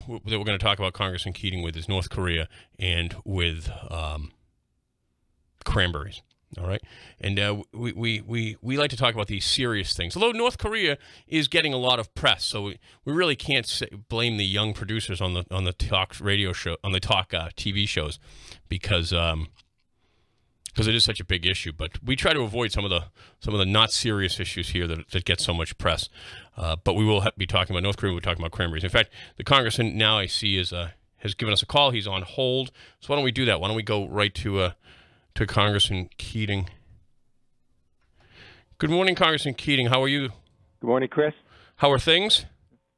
that we're going to talk about Congressman Keating with is North Korea and with cranberries. All right, and we like to talk about these serious things. Although North Korea is getting a lot of press, so we really can't blame the young producers on the talk radio show, on the talk TV shows, because it is such a big issue. But we try to avoid some of the not serious issues here that get so much press. But we will be talking about North Korea. We're talking about cranberries. In fact, the congressman now I see has given us a call. He's on hold. So why don't we do that? Why don't we go right to Congressman Keating? Good morning, Congressman Keating. How are you? Good morning, Chris. How are things?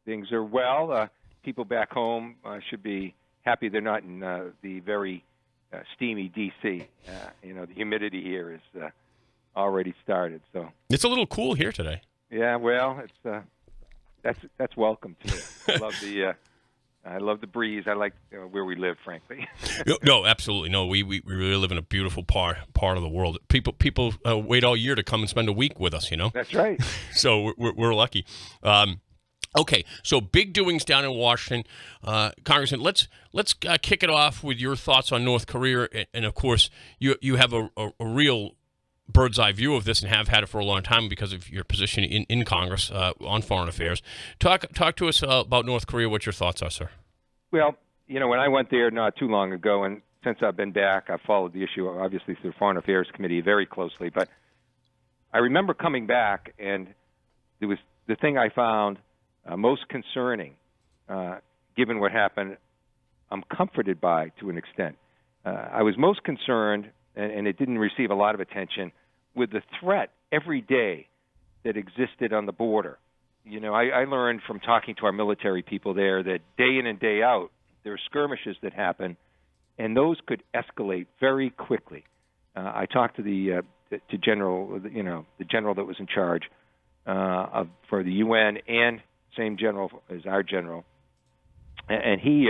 Things are well. People back home should be happy they're not in the very steamy D.C. The humidity here is already started. So it's a little cool here today. Yeah, well, it's that's welcome to me. I love the breeze. I like where we live, frankly. No, absolutely. No, we really live in a beautiful part of the world. People wait all year to come and spend a week with us, That's right. So we're lucky. Okay, so big doings down in Washington. Congressman, let's kick it off with your thoughts on North Korea. And of course, you have a real bird's eye view of this and have had it for a long time because of your position in Congress on foreign affairs. Talk to us about North Korea. What your thoughts are, sir? Well, when I went there not too long ago, and since I've been back, I've followed the issue, obviously, through the Foreign Affairs Committee very closely. But I remember coming back, and it was the thing I found most concerning, given what happened, I'm comforted by to an extent. I was most concerned, and it didn't receive a lot of attention, with the threat every day that existed on the border. I learned from talking to our military people there that day in and day out, there are skirmishes that happen, and those could escalate very quickly. I talked to the general, the general that was in charge for the UN, and same general as our general, and he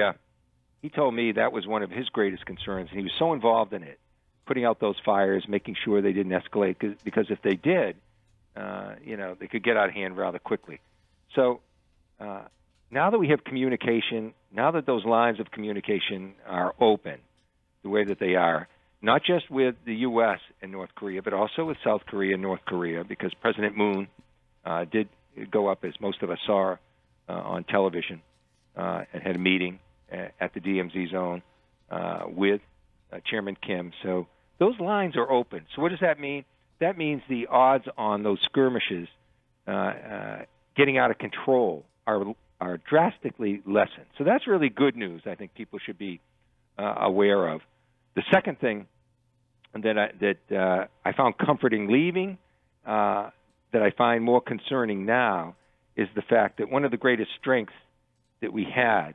told me that was one of his greatest concerns, and he was so involved in it, putting out those fires, making sure they didn't escalate, because if they did, they could get out of hand rather quickly. So now that we have communication, now that those lines of communication are open the way that they are, not just with the U.S. and North Korea, but also with South Korea and North Korea, because President Moon did go up, as most of us saw on television, and had a meeting at the DMZ zone with Chairman Kim. So those lines are open. So what does that mean? That means the odds on those skirmishes getting out of control are drastically lessened. So that's really good news. I think people should be aware of. The second thing that I found comforting leaving, that I find more concerning now, is the fact that one of the greatest strengths that we had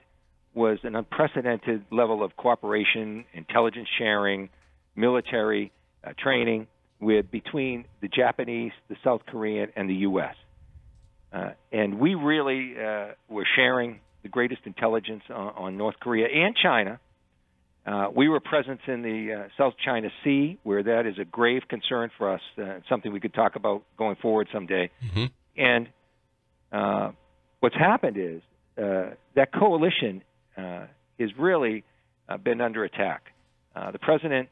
was an unprecedented level of cooperation, intelligence sharing, military training between the Japanese, the South Korean, and the U.S. And we really were sharing the greatest intelligence on North Korea and China. We were present in the South China Sea, where that is a grave concern for us, something we could talk about going forward someday. Mm-hmm. And what's happened is that coalition has really been under attack. The president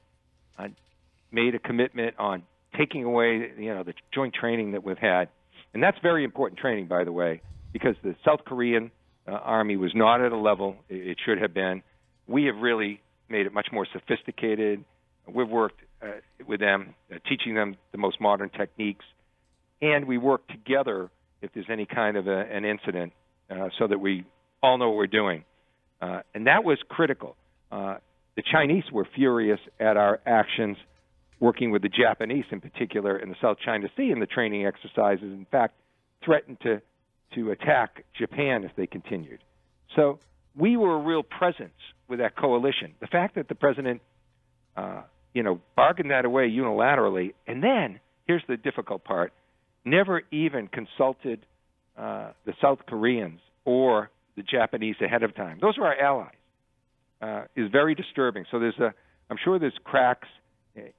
made a commitment on taking away, the joint training that we've had, and that's very important training, by the way, because the South Korean Army was not at a level it should have been. We have really made it much more sophisticated. We've worked with them, teaching them the most modern techniques, and we work together if there's any kind of an incident, so that we all know what we're doing. And that was critical. The Chinese were furious at our actions, working with the Japanese in particular in the South China Sea in the training exercises. In fact, threatened to attack Japan if they continued. So we were a real presence with that coalition. The fact that the president, bargained that away unilaterally, and then, here's the difficult part, never even consulted the South Koreans or the Japanese ahead of time. Those are our allies. Is very disturbing. So I'm sure there's cracks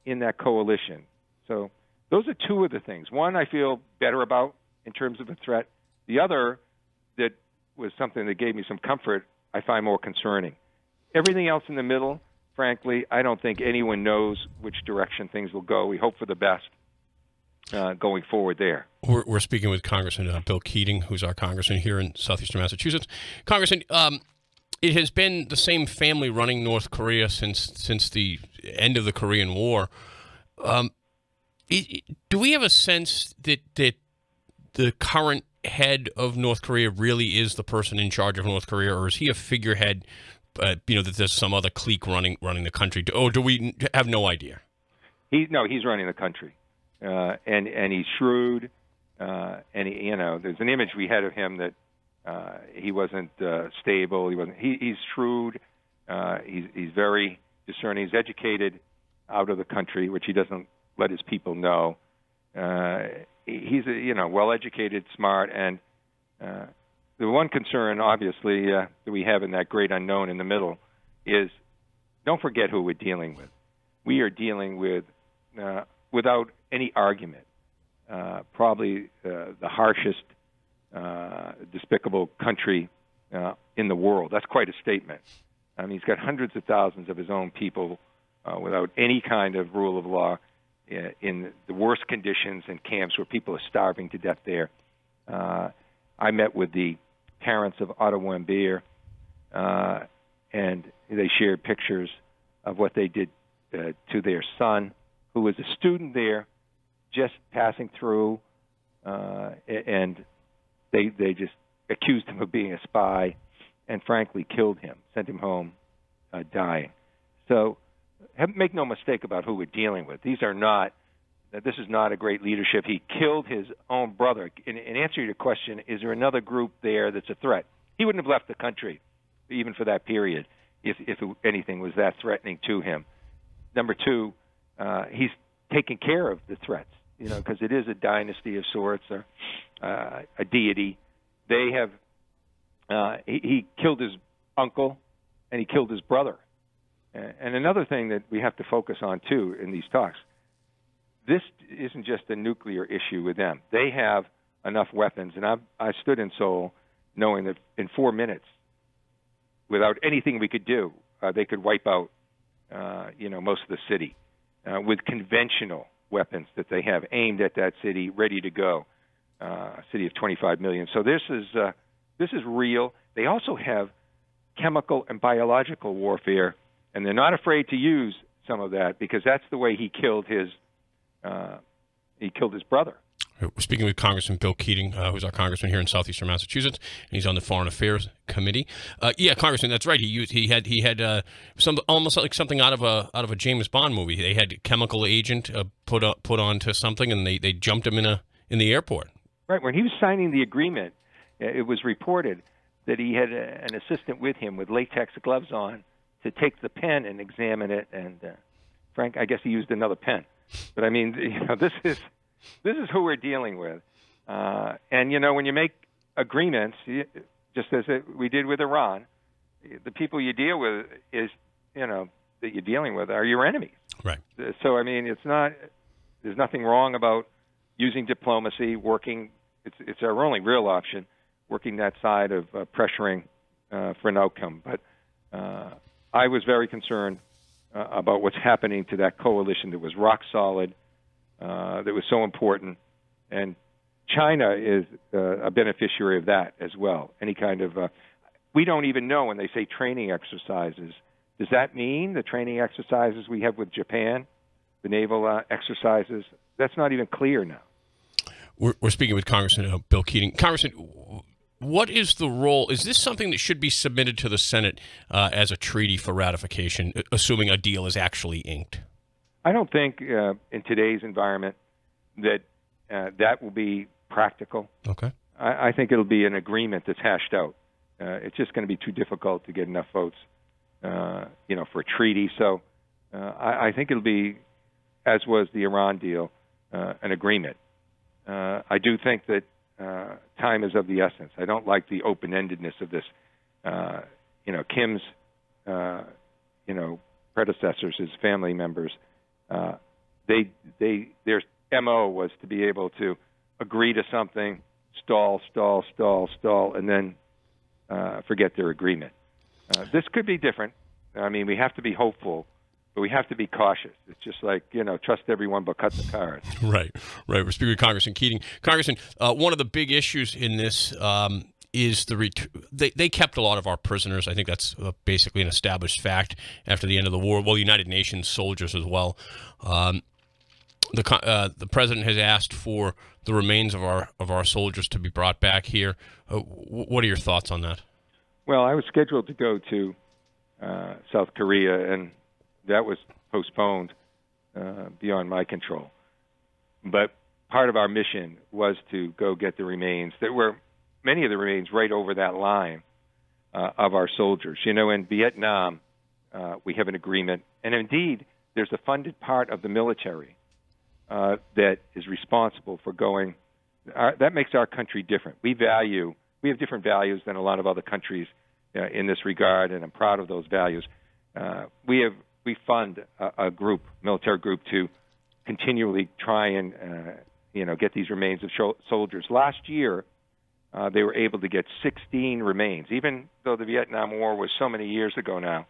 in that coalition. So those are two of the things. One, I feel better about in terms of a threat. The other, that was something that gave me some comfort, I find more concerning. Everything else in the middle, frankly, I don't think anyone knows which direction things will go. We hope for the best going forward there. We're speaking with Congressman Bill Keating, who's our congressman here in southeastern Massachusetts. Congressman, it has been the same family running North Korea since the end of the Korean War. Do we have a sense that the current head of North Korea really is the person in charge of North Korea, or is he a figurehead? That there's some other clique running the country, or do we have no idea? He's running the country, and he's shrewd, and there's an image we had of him that he wasn't stable. He's shrewd. He's very discerning. He's educated out of the country, which he doesn't let his people know. He's well-educated, smart, and the one concern, obviously, that we have in that great unknown in the middle is don't forget who we're dealing with. We are dealing with, without any argument, probably the harshest, despicable country in the world. That's quite a statement. I mean, he's got hundreds of thousands of his own people without any kind of rule of law in the worst conditions in camps where people are starving to death there. I met with the parents of Otto Warmbier, and they shared pictures of what they did to their son, who was a student there, just passing through, and they just accused him of being a spy, and frankly killed him, sent him home dying. So make no mistake about who we're dealing with. This is not a great leadership. He killed his own brother. In answer to your question, is there another group there that's a threat? He wouldn't have left the country, even for that period, if anything was that threatening to him. Number two, he's taking care of the threats, because it is a dynasty of sorts, or a deity. They have he killed his uncle, and he killed his brother. And another thing that we have to focus on, too, in these talks, this isn't just a nuclear issue with them. They have enough weapons, and I stood in Seoul knowing that in 4 minutes, without anything we could do, they could wipe out, most of the city with conventional weapons that they have aimed at that city, ready to go, a city of 25 million. So this is real. They also have chemical and biological warfare, and they're not afraid to use some of that because that's the way he killed his brother. We're speaking with Congressman Bill Keating, who's our congressman here in southeastern Massachusetts, and he's on the Foreign Affairs Committee. Yeah, Congressman, that's right. He had some almost like something out of a James Bond movie. They had chemical agent put onto something, and they jumped him in the airport. Right, when he was signing the agreement, it was reported that he had an assistant with him with latex gloves on to take the pen and examine it. And Frank, I guess he used another pen. But I mean, this is who we're dealing with. And when you make agreements, just as we did with Iran, the people you deal with that you're dealing with are your enemies. Right. So I mean, there's nothing wrong about using diplomacy, working. It's our only real option, working that side of pressuring for an outcome. But I was very concerned about what's happening to that coalition that was rock solid, that was so important. And China is a beneficiary of that as well. Any kind of we don't even know when they say training exercises. Does that mean the training exercises we have with Japan, the naval exercises? That's not even clear now. We're speaking with Congressman Bill Keating. Congressman, what is the role? Is this something that should be submitted to the Senate as a treaty for ratification, assuming a deal is actually inked? I don't think in today's environment that that will be practical. Okay. I think it'll be an agreement that's hashed out. It's just going to be too difficult to get enough votes, for a treaty. So I think it'll be, as was the Iran deal, an agreement. I do think that time is of the essence. I don't like the open-endedness of this. Kim's, predecessors, his family members, their MO was to be able to agree to something, stall, and then forget their agreement. This could be different. I mean, we have to be hopeful, but we have to be cautious. It's just like, trust everyone but cut the cards. Right. We're speaking with Congressman Keating. Congressman, one of the big issues in this is they kept a lot of our prisoners. I think that's basically an established fact after the end of the war. Well, United Nations soldiers as well. The president has asked for the remains of our soldiers to be brought back here. What are your thoughts on that? Well, I was scheduled to go to South Korea, and that was postponed beyond my control. But part of our mission was to go get the remains. There were many of the remains right over that line of our soldiers. In Vietnam, we have an agreement, and indeed, there's a funded part of the military that is responsible for going. That makes our country different. We have different values than a lot of other countries in this regard, and I'm proud of those values. We fund a military group, to continually try and get these remains of soldiers. Last year, they were able to get 16 remains, even though the Vietnam War was so many years ago now.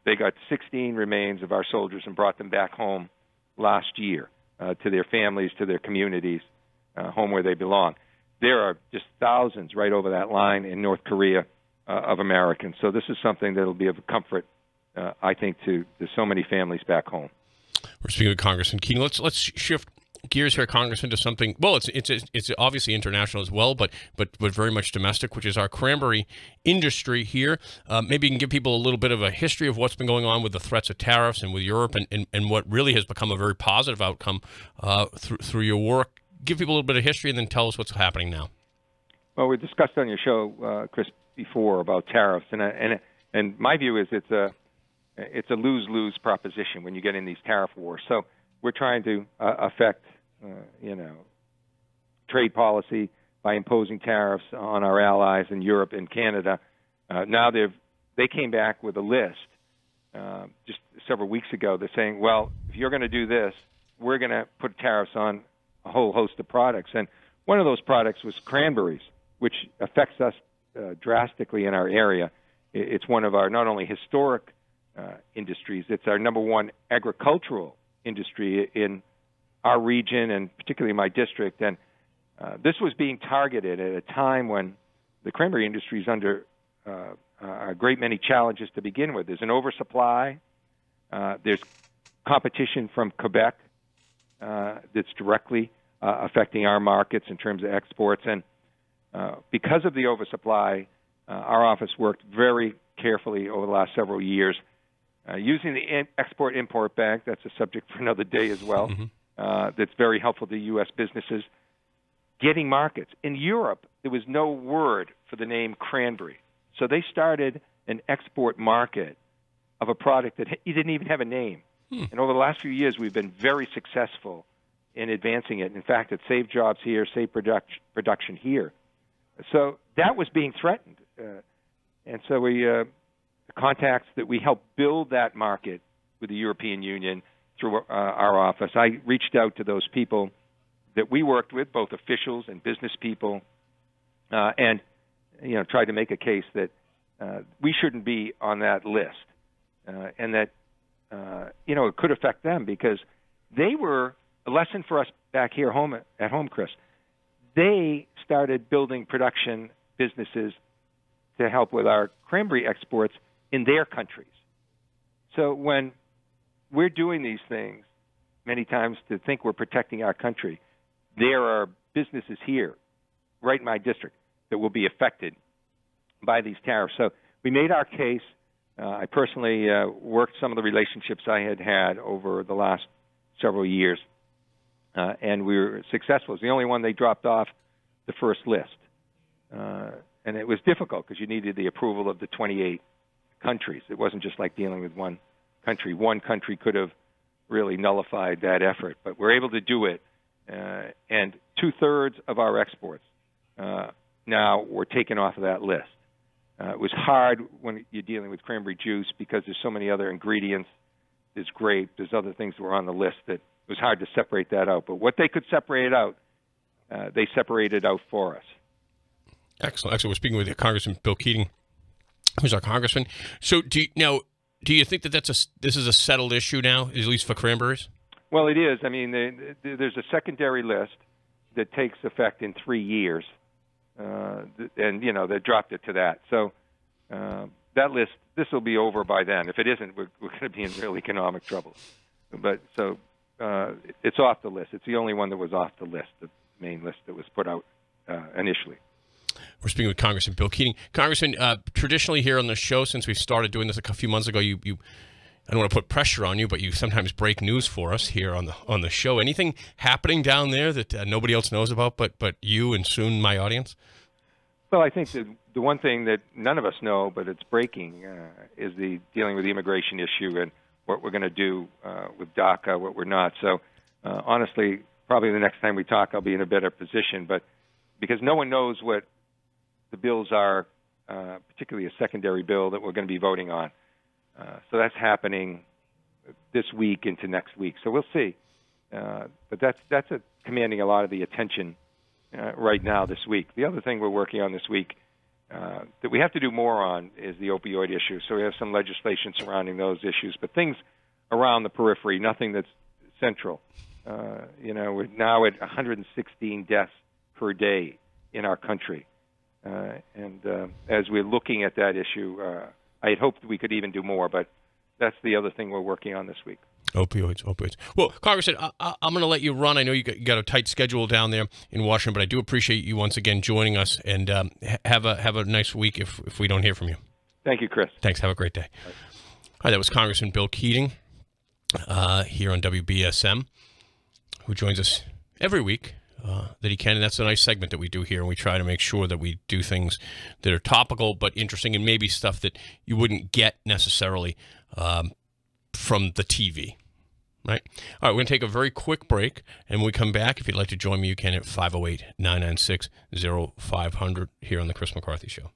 They got 16 remains of our soldiers and brought them back home last year to their families, to their communities, home where they belong. There are just thousands right over that line in North Korea of Americans. So this is something that will be of comfort, I think, to so many families back home. We're speaking with Congressman Keating. Let's shift gears here, Congressman, to something. Well, it's obviously international as well, but very much domestic, which is our cranberry industry here. Maybe you can give people a little bit of a history of what's been going on with the threats of tariffs and with Europe, and what really has become a very positive outcome through your work. Give people a little bit of history, and then tell us what's happening now. Well, we discussed on your show, Chris, before about tariffs, and my view is it's a lose-lose proposition when you get in these tariff wars. So we're trying to affect trade policy by imposing tariffs on our allies in Europe and Canada. Now they came back with a list just several weeks ago. They're saying, well, if you're going to do this, we're going to put tariffs on a whole host of products. And one of those products was cranberries, which affects us drastically in our area. It's one of our not only historic industries, it's our number one agricultural industry in our region, and particularly my district. And this was being targeted at a time when the cranberry industry is under a great many challenges to begin with. There's an oversupply. There's competition from Quebec that's directly affecting our markets in terms of exports. And because of the oversupply, our office worked very carefully over the last several years using the Export-Import Bank. That's a subject for another day as well. That's very helpful to U.S. businesses. Getting markets. In Europe, there was no word for the name cranberry. So they started an export market of a product that didn't even have a name. And over the last few years, we've been very successful in advancing it. In fact, it saved jobs here, saved production here. So that was being threatened. And so the contacts that we helped build that market with the European Union through our office, I reached out to those people that we worked with, both officials and business people, and tried to make a case that we shouldn't be on that list, and that it could affect them, because they were a lesson for us back here at home, Chris. They started building production businesses to help with our cranberry exports in their countries. So when we're doing these things, many times to think we're protecting our country, there are businesses here, right in my district, that will be affected by these tariffs. So we made our case. I personally worked some of the relationships I had over the last several years, and we were successful. It was the only one they dropped off the first list. And it was difficult because you needed the approval of the 28 countries. It wasn't just like dealing with one country. One country could have really nullified that effort, but we're able to do it. And 2/3 of our exports now were taken off of that list. It was hard when you're dealing with cranberry juice because there's so many other ingredients. There's grape, there's other things that were on the list that it was hard to separate that out. But what they could separate out, they separated out for us. Excellent. We're speaking with Congressman Bill Keating. who's our congressman. So do you think that this is a settled issue now, at least for cranberries? Well, it is. I mean, there's a secondary list that takes effect in 3 years, and they dropped it to that. So that list, this will be over by then. If it isn't, we're going to be in real economic trouble. But so it's off the list. It's the only one that was off the list, the main list that was put out initially. We're speaking with Congressman Bill Keating. Congressman, traditionally here on the show, since we started doing this a few months ago, you I don't want to put pressure on you, but you sometimes break news for us here on the show. Anything happening down there that nobody else knows about but you and soon my audience? Well, I think that the one thing that none of us know, but it's breaking, is dealing with the immigration issue and what we're going to do with DACA, what we're not. So, honestly, probably the next time we talk, I'll be in a better position. But because no one knows what the bills are, particularly a secondary bill that we're going to be voting on. So that's happening this week into next week. So we'll see. But that's commanding a lot of the attention right now this week. The other thing we're working on this week that we have to do more on is the opioid issue. So we have some legislation surrounding those issues, but things around the periphery, nothing that's central. We're now at 116 deaths per day in our country. And as we're looking at that issue, I had hoped we could even do more, but that's the other thing we're working on this week. Opioids. Well, Congressman, I'm going to let you run. I know you got a tight schedule down there in Washington, but I do appreciate you once again joining us, and have a nice week if we don't hear from you. Thank you, Chris. Thanks. Have a great day. All right, that was Congressman Bill Keating here on WBSM, who joins us every week that he can, and that's a nice segment that we do here, and we try to make sure that we do things that are topical but interesting and maybe stuff that you wouldn't get necessarily from the TV. Right? All right, we're going to take a very quick break, and when we come back, if you'd like to join me, you can at 508-996-0500 here on the Chris McCarthy Show.